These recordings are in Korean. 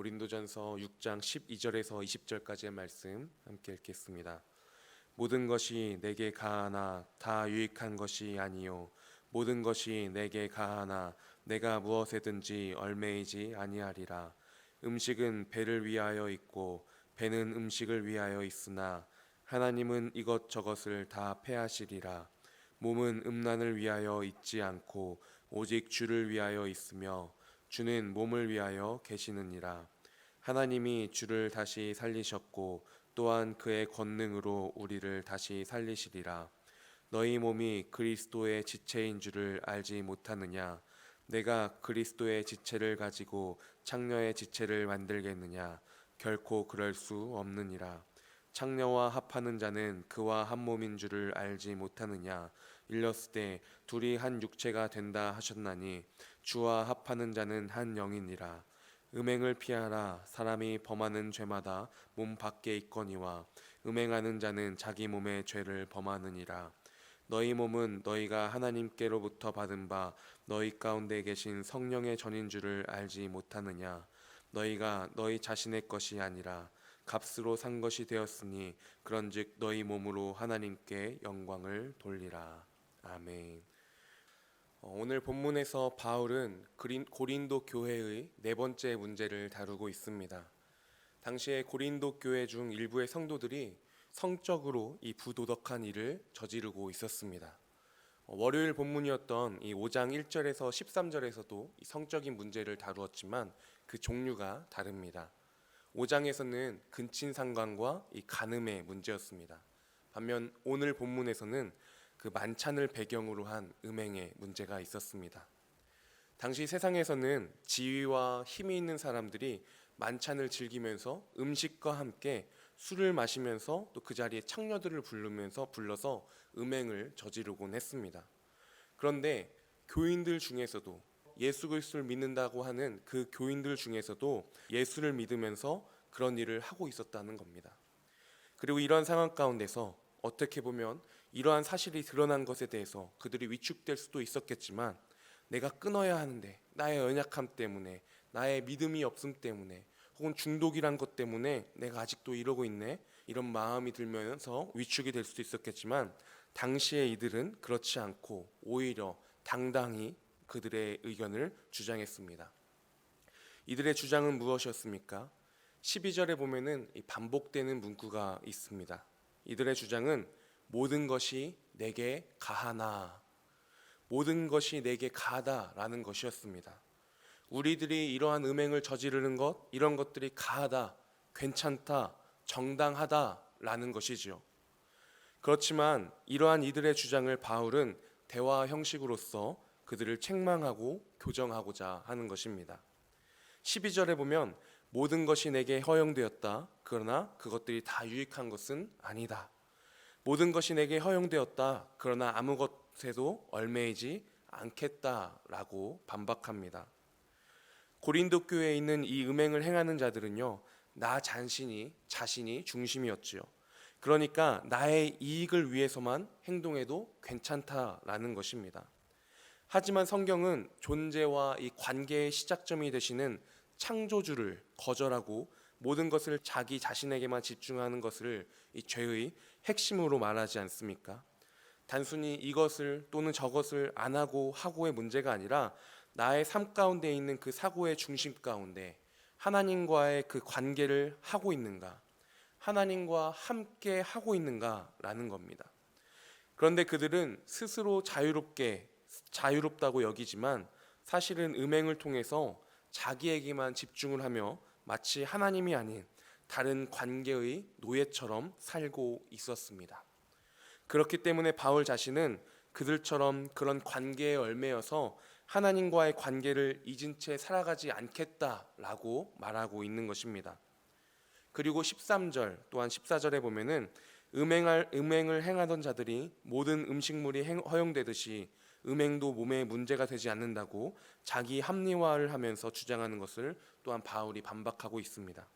고린도전서 6장 12절에서 20절까지의 말씀 함께 읽겠습니다. 모든 것이 내게 가하나 다 유익한 것이 아니요 모든 것이 내게 가하나 내가 무엇에든지 얽매이지 아니하리라. 음식은 배를 위하여 있고 배는 음식을 위하여 있으나 하나님은 이것저것을 다 패하시리라. 몸은 음란을 위하여 있지 않고 오직 주를 위하여 있으며 주는 몸을 위하여 계시느니라. 하나님이 주를 다시 살리셨고 또한 그의 권능으로 우리를 다시 살리시리라. 너희 몸이 그리스도의 지체인 줄을 알지 못하느냐? 내가 그리스도의 지체를 가지고 창녀의 지체를 만들겠느냐? 결코 그럴 수 없느니라. 창녀와 합하는 자는 그와 한 몸인 줄을 알지 못하느냐? 일렀으되 둘이 한 육체가 된다 하셨나니 주와 합하는 자는 한 영이니라. 음행을 피하라. 사람이 범하는 죄마다 몸 밖에 있거니와 음행하는 자는 자기 몸의 죄를 범하느니라. 너희 몸은 너희가 하나님께로부터 받은 바 너희 가운데 계신 성령의 전인 줄을 알지 못하느냐? 너희가 너희 자신의 것이 아니라 값으로 산 것이 되었으니 그런즉 너희 몸으로 하나님께 영광을 돌리라. 아멘. 오늘 본문에서 바울은 고린도 교회의 네 번째 문제를 다루고 있습니다. 당시에 고린도 교회 중 일부의 성도들이 성적으로 이 부도덕한 일을 저지르고 있었습니다. 월요일 본문이었던 이 5장 1절에서 13절에서도 이 성적인 문제를 다루었지만 그 종류가 다릅니다. 5장에서는 근친상간과 이 간음의 문제였습니다. 반면 오늘 본문에서는 그 만찬을 배경으로 한 음행의 문제가 있었습니다. 당시 세상에서는 지위와 힘이 있는 사람들이 만찬을 즐기면서 음식과 함께 술을 마시면서 또 그 자리에 창녀들을 불러서 음행을 저지르곤 했습니다. 그런데 교인들 중에서도 예수 그리스도를 믿는다고 하는 그 교인들 중에서도 예수를 믿으면서 그런 일을 하고 있었다는 겁니다. 그리고 이런 상황 가운데서 어떻게 보면 이러한 사실이 드러난 것에 대해서 그들이 위축될 수도 있었겠지만 내가 끊어야 하는데 나의 연약함 때문에 나의 믿음이 없음 때문에 혹은 중독이란 것 때문에 내가 아직도 이러고 있네 이런 마음이 들면서 위축이 될 수도 있었겠지만 당시의 이들은 그렇지 않고 오히려 당당히 그들의 의견을 주장했습니다. 이들의 주장은 무엇이었습니까? 12절에 보면은 반복되는 문구가 있습니다. 이들의 주장은 모든 것이 내게 가하나, 모든 것이 내게 가하다라는 것이었습니다. 우리들이 이러한 음행을 저지르는 것, 이런 것들이 가하다, 괜찮다, 정당하다라는 것이지요. 그렇지만 이러한 이들의 주장을 바울은 대화 형식으로서 그들을 책망하고 교정하고자 하는 것입니다. 12절에 보면 모든 것이 내게 허용되었다. 그러나 그것들이 다 유익한 것은 아니다. 모든 것이 내게 허용되었다. 그러나 아무 것에도 얽매이지 않겠다라고 반박합니다. 고린도 교회에 있는 이 음행을 행하는 자들은요, 나 자신이 중심이었지요. 그러니까 나의 이익을 위해서만 행동해도 괜찮다라는 것입니다. 하지만 성경은 존재와 이 관계의 시작점이 되시는 창조주를 거절하고 모든 것을 자기 자신에게만 집중하는 것을 이 죄의 핵심으로 말하지 않습니까? 단순히 이것을 또는 저것을 안 하고의 문제가 아니라 나의 삶 가운데 있는 그 사고의 중심 가운데 하나님과의 그 관계를 하고 있는가, 하나님과 함께 하고 있는가라는 겁니다. 그런데 그들은 스스로 자유롭다고 여기지만 사실은 음행을 통해서 자기에게만 집중을 하며 마치 하나님이 아닌 다른 관계의 노예처럼 살고 있었습니다. 그렇기 때문에 바울 자신은 그들처럼 그런 관계에 얽매여서 하나님과의 관계를 잊은 채 살아가지 않겠다라고 말하고 있는 것입니다. 그리고 13절 또한 14절에 보면은 음행을 행하던 자들이 모든 음식물이 허용되듯이 음행도 몸에 문제가 되지 않는다고 자기 합리화를 하면서 주장하는 것을 또한 바울이 반박하고 있습니다.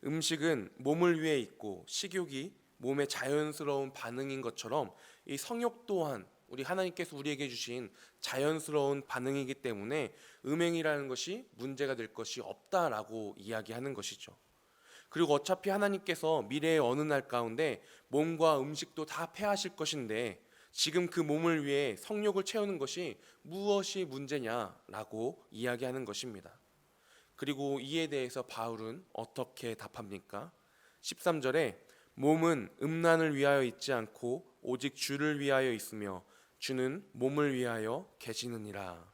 음식은 몸을 위해 있고 식욕이 몸의 자연스러운 반응인 것처럼 이 성욕 또한 우리 하나님께서 우리에게 주신 자연스러운 반응이기 때문에 음행이라는 것이 문제가 될 것이 없다라고 이야기하는 것이죠. 그리고 어차피 하나님께서 미래의 어느 날 가운데 몸과 음식도 다 폐하실 것인데 지금 그 몸을 위해 성욕을 채우는 것이 무엇이 문제냐라고 이야기하는 것입니다. 그리고 이에 대해서 바울은 어떻게 답합니까? 13절에 몸은 음란을 위하여 있지 않고 오직 주를 위하여 있으며 주는 몸을 위하여 계시느니라.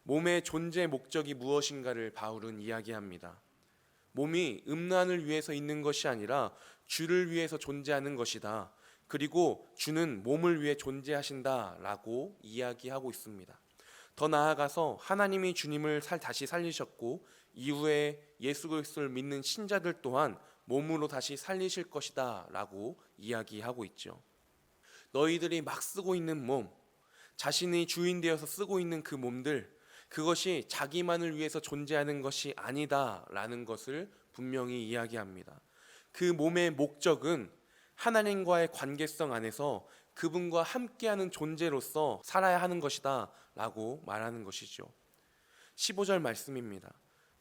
몸의 존재 목적이 무엇인가를 바울은 이야기합니다. 몸이 음란을 위해서 있는 것이 아니라 주를 위해서 존재하는 것이다. 그리고 주는 몸을 위해 존재하신다라고 이야기하고 있습니다. 더 나아가서 하나님이 주님을 다시 살리셨고 이후에 예수 그리스도를 믿는 신자들 또한 몸으로 다시 살리실 것이다 라고 이야기하고 있죠. 너희들이 막 쓰고 있는 몸, 자신이 주인 되어서 쓰고 있는 그 몸들, 그것이 자기만을 위해서 존재하는 것이 아니다 라는 것을 분명히 이야기합니다. 그 몸의 목적은 하나님과의 관계성 안에서 그분과 함께하는 존재로서 살아야 하는 것이다 라고 말하는 것이죠. 15절 말씀입니다.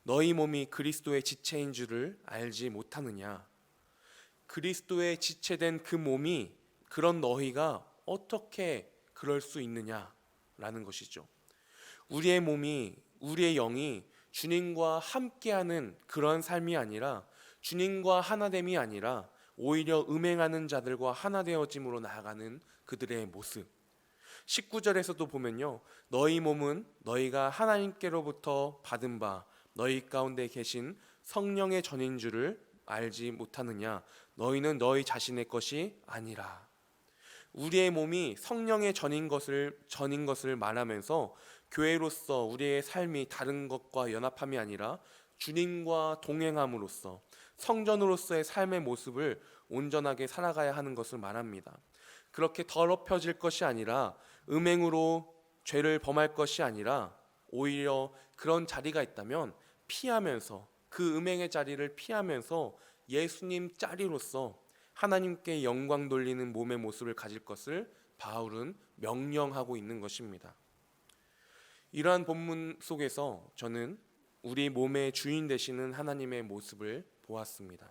너희 몸이 그리스도의 지체인 줄을 알지 못하느냐. 그리스도의 지체된 그 몸이 그런 너희가 어떻게 그럴 수 있느냐라는 것이죠. 우리의 몸이, 우리의 영이 주님과 함께하는 그런 삶이 아니라, 주님과 하나됨이 아니라 오히려 음행하는 자들과 하나 되어짐으로 나아가는 그들의 모습. 19절에서도 보면요, 너희 몸은 너희가 하나님께로부터 받은 바 너희 가운데 계신 성령의 전인 줄을 알지 못하느냐. 너희는 너희 자신의 것이 아니라. 우리의 몸이 성령의 전인 것을 말하면서 교회로서 우리의 삶이 다른 것과 연합함이 아니라 주님과 동행함으로써 성전으로서의 삶의 모습을 온전하게 살아가야 하는 것을 말합니다. 그렇게 더럽혀질 것이 아니라 음행으로 죄를 범할 것이 아니라 오히려 그런 자리가 있다면 피하면서, 그 음행의 자리를 피하면서 예수님 자리로서 하나님께 영광 돌리는 몸의 모습을 가질 것을 바울은 명령하고 있는 것입니다. 이러한 본문 속에서 저는 우리 몸의 주인 되시는 하나님의 모습을 보았습니다.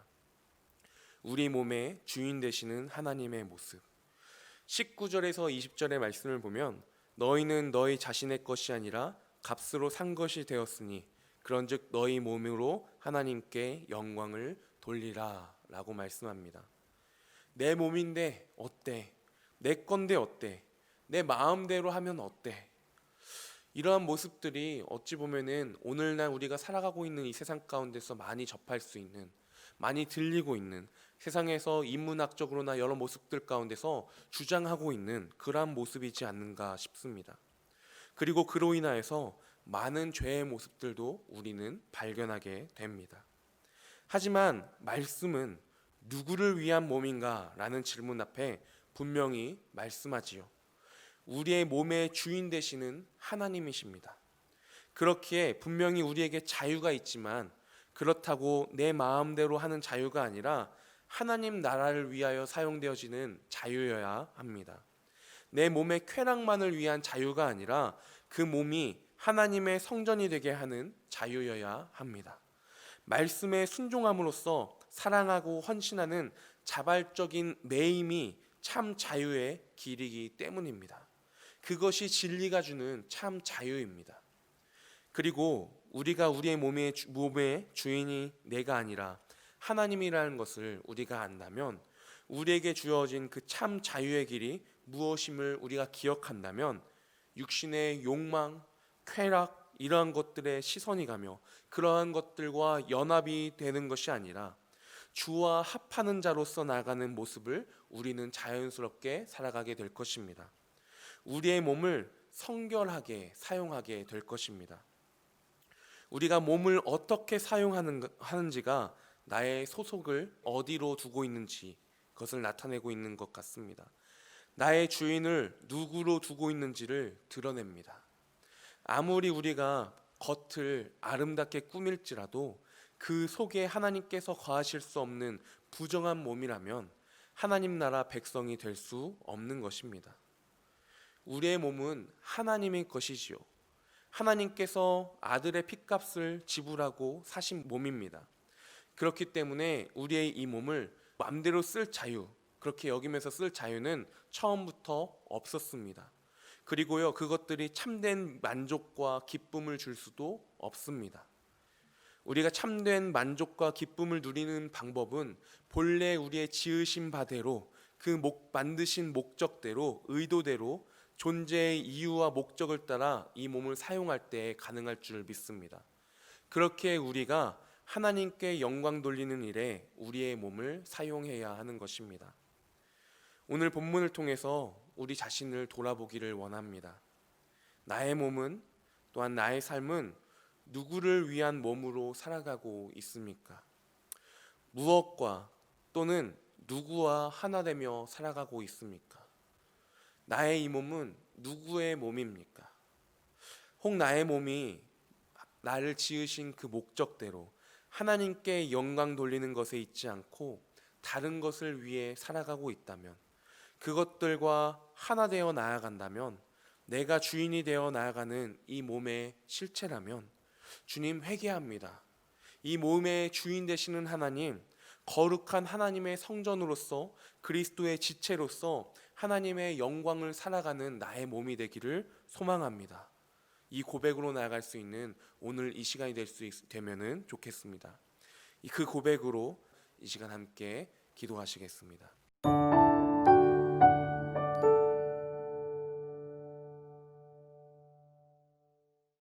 우리 몸의 주인 되시는 하나님의 모습. 19절에서 20절의 말씀을 보면 너희는 너희 자신의 것이 아니라 값으로 산 것이 되었으니 그런즉 너희 몸으로 하나님께 영광을 돌리라 라고 말씀합니다. 내 몸인데 어때? 내 건데 어때? 내 마음대로 하면 어때? 이러한 모습들이 어찌 보면은 오늘날 우리가 살아가고 있는 이 세상 가운데서 많이 접할 수 있는, 많이 들리고 있는, 세상에서 인문학적으로나 여러 모습들 가운데서 주장하고 있는 그러한 모습이지 않는가 싶습니다. 그리고 그로 인하여서 많은 죄의 모습들도 우리는 발견하게 됩니다. 하지만 말씀은 누구를 위한 몸인가? 라는 질문 앞에 분명히 말씀하지요. 우리의 몸의 주인 되시는 하나님이십니다. 그렇기에 분명히 우리에게 자유가 있지만 그렇다고 내 마음대로 하는 자유가 아니라 하나님 나라를 위하여 사용되어지는 자유여야 합니다. 내 몸의 쾌락만을 위한 자유가 아니라 그 몸이 하나님의 성전이 되게 하는 자유여야 합니다. 말씀에 순종함으로써 사랑하고 헌신하는 자발적인 매임이 참 자유의 길이기 때문입니다. 그것이 진리가 주는 참 자유입니다. 그리고 우리가 우리의 몸의 주인이 내가 아니라 하나님이라는 것을 우리가 안다면, 우리에게 주어진 그 참 자유의 길이 무엇임을 우리가 기억한다면 육신의 욕망, 쾌락 이러한 것들에 시선이 가며 그러한 것들과 연합이 되는 것이 아니라 주와 합하는 자로서 나아가는 모습을 우리는 자연스럽게 살아가게 될 것입니다. 우리의 몸을 성결하게 사용하게 될 것입니다. 우리가 몸을 어떻게 사용하는지가 나의 소속을 어디로 두고 있는지 그것을 나타내고 있는 것 같습니다. 나의 주인을 누구로 두고 있는지를 드러냅니다. 아무리 우리가 겉을 아름답게 꾸밀지라도 그 속에 하나님께서 거하실 수 없는 부정한 몸이라면 하나님 나라 백성이 될 수 없는 것입니다. 우리의 몸은 하나님의 것이지요. 하나님께서 아들의 핏값을 지불하고 사신 몸입니다. 그렇기 때문에 우리의 이 몸을 마음대로 쓸 자유, 그렇게 여기면서 쓸 자유는 처음부터 없었습니다. 그리고요, 그것들이 참된 만족과 기쁨을 줄 수도 없습니다. 우리가 참된 만족과 기쁨을 누리는 방법은 본래 우리의 지으신 바대로 그 만드신 목적대로 의도대로 존재의 이유와 목적을 따라 이 몸을 사용할 때 가능할 줄 믿습니다. 그렇게 우리가 하나님께 영광 돌리는 일에 우리의 몸을 사용해야 하는 것입니다. 오늘 본문을 통해서 우리 자신을 돌아보기를 원합니다. 나의 몸은, 또한 나의 삶은 누구를 위한 몸으로 살아가고 있습니까? 무엇과 또는 누구와 하나 되며 살아가고 있습니까? 나의 이 몸은 누구의 몸입니까? 혹 나의 몸이 나를 지으신 그 목적대로 하나님께 영광 돌리는 것에 있지 않고 다른 것을 위해 살아가고 있다면, 그것들과 하나 되어 나아간다면, 내가 주인이 되어 나아가는 이 몸의 실체라면 주님 회개합니다. 이 몸의 주인 되시는 하나님, 거룩한 하나님의 성전으로서 그리스도의 지체로서 하나님의 영광을 살아가는 나의 몸이 되기를 소망합니다. 이 고백으로 나아갈 수 있는 오늘 이 시간이 되면은 좋겠습니다. 그 고백으로 이 시간 함께 기도하시겠습니다.